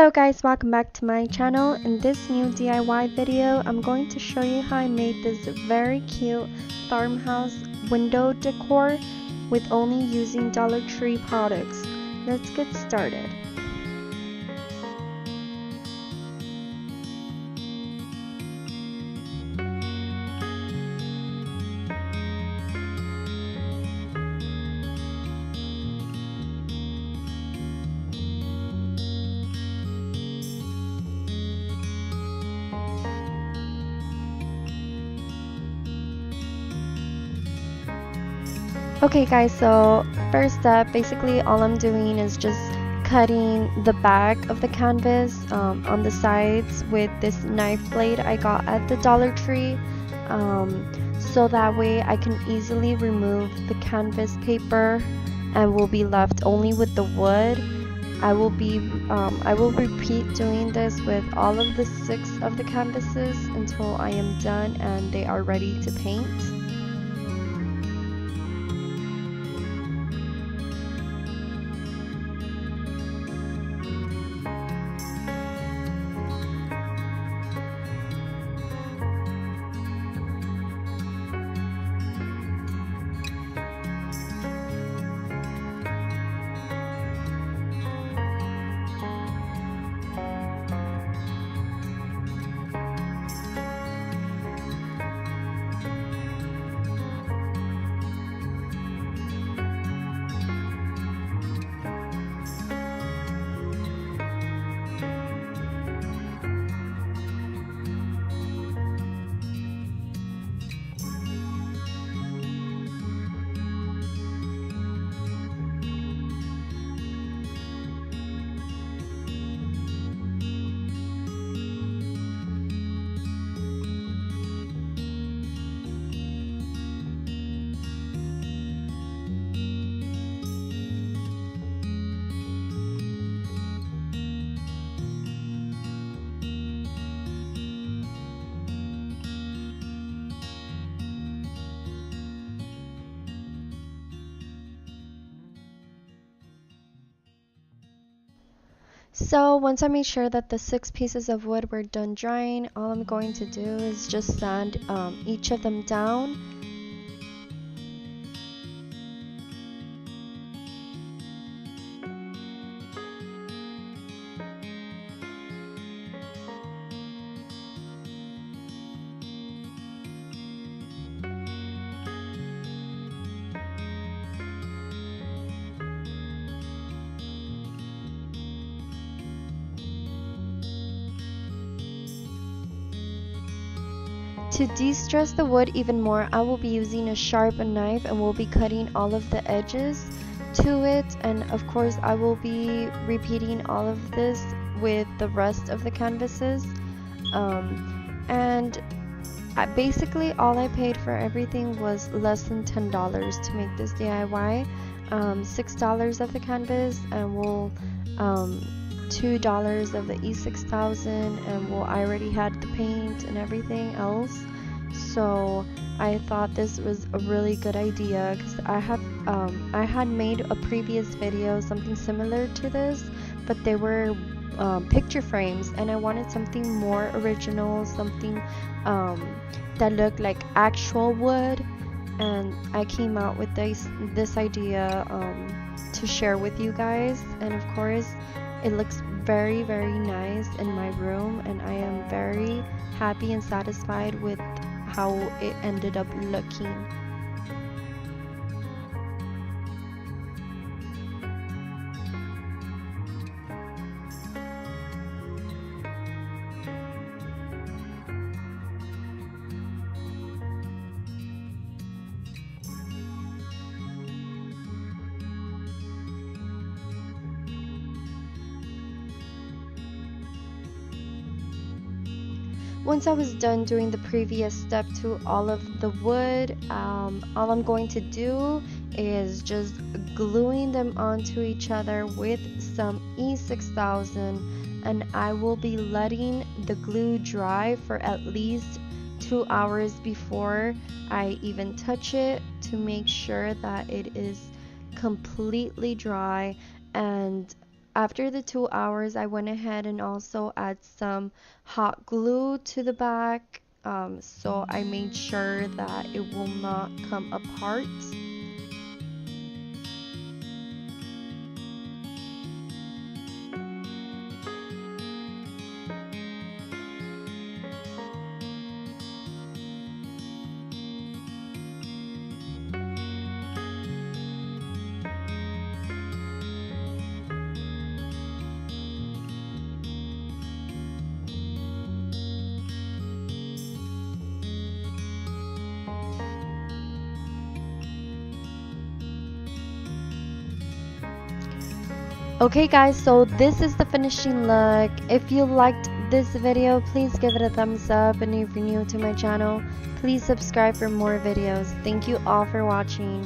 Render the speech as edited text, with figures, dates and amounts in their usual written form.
Hello guys, welcome back to my channel. In this new DIY video, I'm going to show you how I made this very cute farmhouse window decor with only using Dollar Tree products. Let's get started. Okay guys, so first step, basically all I'm doing is just cutting the back of the canvas on the sides with this knife blade I got at the Dollar Tree, so that way I can easily remove the canvas paper and will be left only with the wood. I will repeat doing this with all of the 6 of the canvases until I am done and they are ready to paint. So once I made sure that the 6 pieces of wood were done drying, all I'm going to do is just sand each of them down. To de-stress the wood even more, I will be using a sharp knife and will be cutting all of the edges to it, and of course I will be repeating all of this with the rest of the canvases. Basically all I paid for everything was less than $10 to make this DIY. $6 of the canvas, and we'll $2 of the E6000, and I already had the paint and everything else, so I thought this was a really good idea because I had made a previous video something similar to this, but they were picture frames, and I wanted something more original, something that looked like actual wood, and I came out with this idea to share with you guys, and of course it looks very nice in my room, and I am very happy and satisfied with how it ended up looking. Once I was done doing the previous step to all of the wood, all I'm going to do is just gluing them onto each other with some E6000, and I will be letting the glue dry for at least 2 hours before I even touch it, to make sure that it is completely dry and after the 2 hours, I went ahead and also add some hot glue to the back, so I made sure that it will not come apart. Okay guys, so this is the finishing look. If you liked this video, please give it a thumbs up, and if you're new to my channel, please subscribe for more videos. Thank you all for watching.